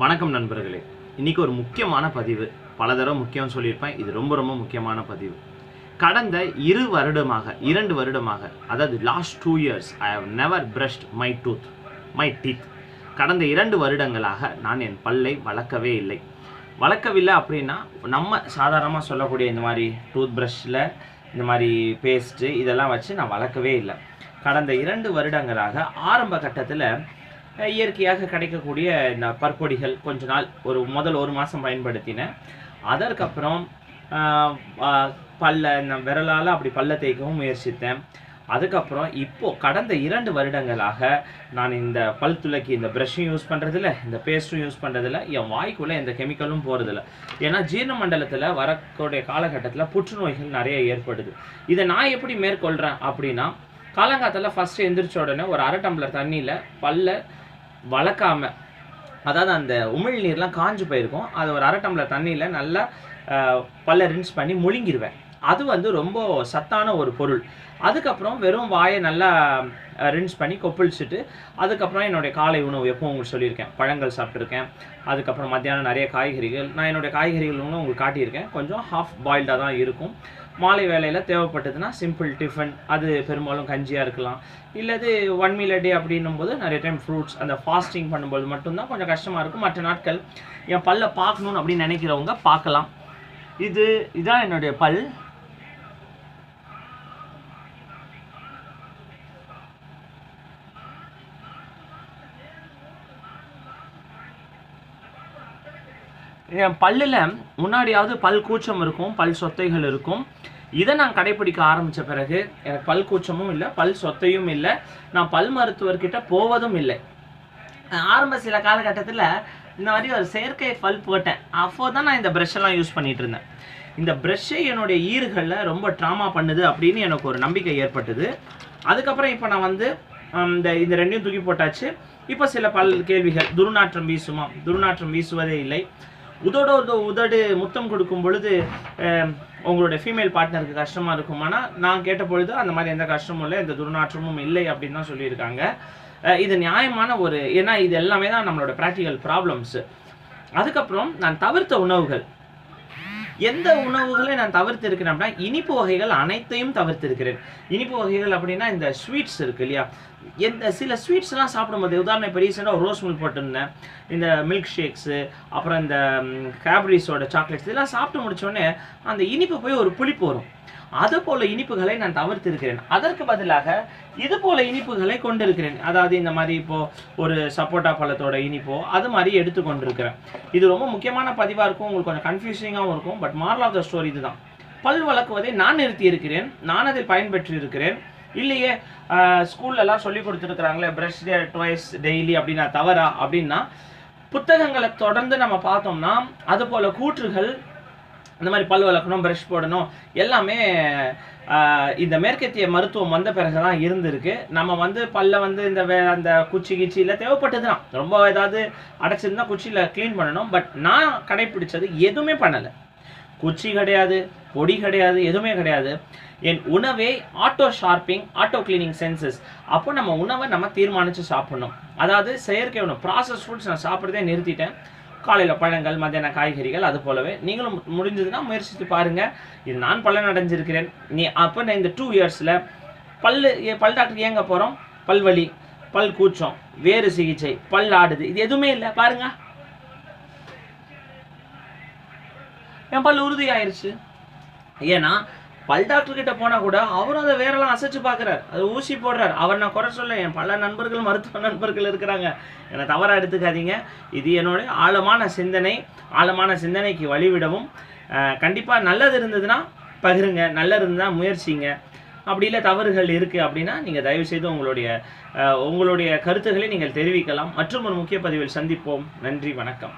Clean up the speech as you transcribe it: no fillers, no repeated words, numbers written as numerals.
வணக்கம் நண்பர்களே. இன்னைக்கு ஒரு முக்கியமான பதிவு. பல தடவை முக்கியம் சொல்லியிருப்பேன். இது ரொம்ப முக்கியமான பதிவு. கடந்த 2 வருடமாக அதாவது last 2 years I have never brushed my teeth. கடந்த 2 வருடங்களாக நான் என் பல்லை வளர்க்கவில்லை அப்படின்னா நம்ம சாதாரணமாக சொல்லக்கூடிய இந்த மாதிரி டூத் ப்ரஷ்ஷில் இந்த மாதிரி பேஸ்ட்டு இதெல்லாம் வச்சு நான் வளர்க்கவே இல்லை. கடந்த 2 வருடங்களாக ஆரம்ப கட்டத்தில் இயற்கையாக கிடைக்கக்கூடிய இந்த பற்பொடிகள் கொஞ்ச நாள் முதல் 1 மாதம் பயன்படுத்தினேன். அதற்கப்புறம் விரலால் அப்படி பல்ல தேய்க்கவும் முயற்சித்தேன். அதுக்கப்புறம் இப்போது கடந்த 2 வருடங்களாக நான் இந்த பல் துளக்கி இந்த ப்ரஷ்ஷும் யூஸ் பண்ணுறதில்ல, இந்த பேஸ்ட்டும் யூஸ் பண்ணுறதில்ல, என் வாய்க்குள்ளே எந்த கெமிக்கலும் போகிறதில்ல. ஏன்னா ஜீரண மண்டலத்தில் வரக்கூடிய காலகட்டத்தில் புற்றுநோய்கள் நிறைய ஏற்படுது. இதை நான் எப்படி மேற்கொள்கிறேன் அப்படின்னா, காலங்காலத்தில் ஃபஸ்ட்டு எந்திரிச்ச உடனே ஒரு 1/2 டம்ளர் தண்ணியில் பல்ல வளர்க்காம, அதாவது அந்த உமிழ்நீர்லாம் காஞ்சு போயிருக்கும், அதை ஒரு 1/2 டம்ளர் தண்ணியில் நல்லா பல்ல ரின்ஸ் பண்ணி முழுங்கிடுவேன். அது ரொம்ப சத்தான ஒரு பொருள். அதுக்கப்புறம் வெறும் வாயை நல்லா ரின்ஸ் பண்ணி கொப்பளிச்சுட்டு அதுக்கப்புறம் என்னுடைய காலை உணவு எப்போ உங்களுக்கு சொல்லியிருக்கேன், பழங்கள் சாப்பிட்ருக்கேன். அதுக்கப்புறம் மத்தியானம் நிறைய காய்கறிகள், நான் என்னுடைய காய்கறிகள் உங்களுக்கு காட்டியிருக்கேன். கொஞ்சம் ஹாஃப் பாயில்டாக தான் இருக்கும். மாலை வேலையில் தேவைப்பட்டதுன்னா சிம்பிள் டிஃபன், அது பெரும்பாலும் கஞ்சியாக இருக்கலாம், இல்லது 1 meal a day அப்படின்னும் போது நிறைய டைம் ஃப்ரூட்ஸ். அந்த ஃபாஸ்டிங் பண்ணும்போது மட்டும்தான் கொஞ்சம் கஷ்டமாக இருக்கும். மற்ற நாட்கள் என் பல்லை பார்க்கணுன்னு அப்படின்னு நினைக்கிறவங்க பார்க்கலாம். இதான் என்னுடைய பல். என் பல்லில் முன்னாடியாவது பல் கூச்சம் இருக்கும், பல் சொத்தைகள் இருக்கும். இதை நான் கடைப்பிடிக்க ஆரம்பித்த பிறகு எனக்கு பல் கூச்சமும் இல்லை, பல் சொத்தையும் இல்லை, நான் பல் மருத்துவர்கிட்ட போவதும் இல்லை. ஆரம்ப சில காலகட்டத்தில் இந்த மாதிரி ஒரு செயற்கை பல் போட்டேன். அப்போ தான் நான் இந்த ப்ரஷ்ஷெல்லாம் யூஸ் பண்ணிகிட்டு இருந்தேன். இந்த ப்ரஷ்ஷை என்னுடைய ஈறுகளில் ரொம்ப ட்ராமா பண்ணுது அப்படின்னு எனக்கு ஒரு நம்பிக்கை ஏற்பட்டது. அதுக்கப்புறம் இப்போ நான் இந்த 2ஐயும் தூக்கி போட்டாச்சு. இப்போ சில பல் கேள்விகள். துர்நாற்றம் வீசுமா? துர்நாற்றம் வீசுவதே இல்லை. உதடு முத்தம் கொடுக்கும் பொழுது உங்களுடைய ஃபீமேல் பார்ட்னருக்கு கஷ்டமாக இருக்குமானா, நான் கேட்ட பொழுது அந்த மாதிரி எந்த கஷ்டமும் இல்லை, எந்த துர்நாற்றமும் இல்லை அப்படின்னு தான் சொல்லியிருக்காங்க. இது நியாயமான ஏன்னா இது எல்லாமே தான் நம்மளோட ப்ராக்டிக்கல் ப்ராப்ளம்ஸு. அதுக்கப்புறம் நான் தவிர்த்த உணவுகள், எந்த உணவுகளை நான் தவிர்த்து இருக்கிறேன் அப்படின்னா, இனிப்பு வகைகள் அனைத்தையும் தவிர்த்து இருக்கிறேன். இனிப்பு வகைகள் அப்படின்னா இந்த ஸ்வீட்ஸ் இருக்கு இல்லையா, சில ஸ்வீட்ஸ்லாம் சாப்பிடும்போது, உதாரணம் இப்போ ரீசெண்டாக ரோஸ் மில்க் போட்டிருந்தேன், இந்த மில்க் ஷேக்ஸு, அப்புறம் இந்த கேப்ரிஸோட சாக்லேட்ஸ், இதெல்லாம் சாப்பிட்டு முடித்தோடனே அந்த இனிப்பு போய் ஒரு புளிப்பு வரும். அது போல் இனிப்புகளை நான் தவிர்த்து இருக்கிறேன். அதற்கு பதிலாக இது போல் இனிப்புகளை கொண்டிருக்கிறேன். அதாவது இந்த மாதிரி இப்போது ஒரு சப்போட்டா பழத்தோட இனிப்போ அது மாதிரி எடுத்து கொண்டிருக்கிறேன். இது ரொம்ப முக்கியமான பதிவாக இருக்கும், உங்களுக்கு கொஞ்சம் கன்ஃபியூசிங்காகவும் இருக்கும். But moral of the story இதுதான். பல் வளர்க்குவதை நான் நிறுத்தி இருக்கிறேன், நான் அதில் பயன்பெற்று இருக்கிறேன். இல்லையே ஸ்கூல்லலாம் சொல்லி கொடுத்துருக்குறாங்களே ப்ரஷ் ட்வைஸ் டெய்லி அப்படின்னா தவறா அப்படின்னா, புத்தகங்களை தொடர்ந்து நம்ம பார்த்தோம்னா அது போல் கூற்றுகள், இந்த மாதிரி பல் வளர்க்கணும், ப்ரஷ் போடணும், எல்லாமே இந்த மேற்கத்திய மருத்துவம் வந்த பிறகு தான் இருந்திருக்கு. நம்ம பல்ல அந்த குச்சி கிச்சியில் தேவைப்பட்டதுதான், ரொம்ப ஏதாவது அடைச்சிருந்தா குச்சியில் க்ளீன் பண்ணணும். பட் நான் கடைப்பிடிச்சது எதுவுமே பண்ணலை. குச்சி கிடையாது, பொடி கிடையாது, எதுவுமே கிடையாது. என் உணவே ஆட்டோ ஷார்ப்பிங், ஆட்டோ கிளீனிங் சென்சஸ். அப்போ நம்ம உணவை நம்ம தீர்மானித்து சாப்பிடணும். அதாவது செயற்கை உணவு, ப்ராசஸ் ஃபுட்ஸ் நான் சாப்பிட்றதே நிறுத்திட்டேன். காலையில் பழங்கள், மத்தியான காய்கறிகள், அது போலவே நீங்களும் முடிஞ்சதுன்னா முயற்சித்து பாருங்கள். இது நான் பலன் அடைஞ்சிருக்கிறேன். அப்போ நான் இந்த 2 yearsல பல் டாக்டருக்கு ஏங்க போகிறோம்? பல்வலி, பல் கூச்சம், வேறு சிகிச்சை, பல் ஆடுது, இது எதுவுமே இல்லை. பாருங்க, என் பல் உறுதியாயிருச்சு. ஏன்னா பல் டாக்டர்கிட்ட போனால் கூட அவரும் அதை வேறெல்லாம் அசைச்சு பார்க்குறாரு, அது ஊசி போடுறாரு. அவர் நான் குறை சொல்ல, என் பல நண்பர்கள், மருத்துவ நண்பர்கள் இருக்கிறாங்க, என்னை தவறாக எடுத்துக்காதீங்க. இது என்னுடைய ஆழமான சிந்தனைக்கு வழிவிடவும். கண்டிப்பாக நல்லது இருந்ததுன்னா பகிருங்க, நல்லது இருந்தால் முயற்சிங்க. அப்படி இல்லை தவறுகள் இருக்குது அப்படின்னா நீங்கள் தயவுசெய்து உங்களுடைய கருத்துக்களை நீங்கள் தெரிவிக்கலாம். மற்றும் ஒரு முக்கிய பதிவில் சந்திப்போம். நன்றி, வணக்கம்.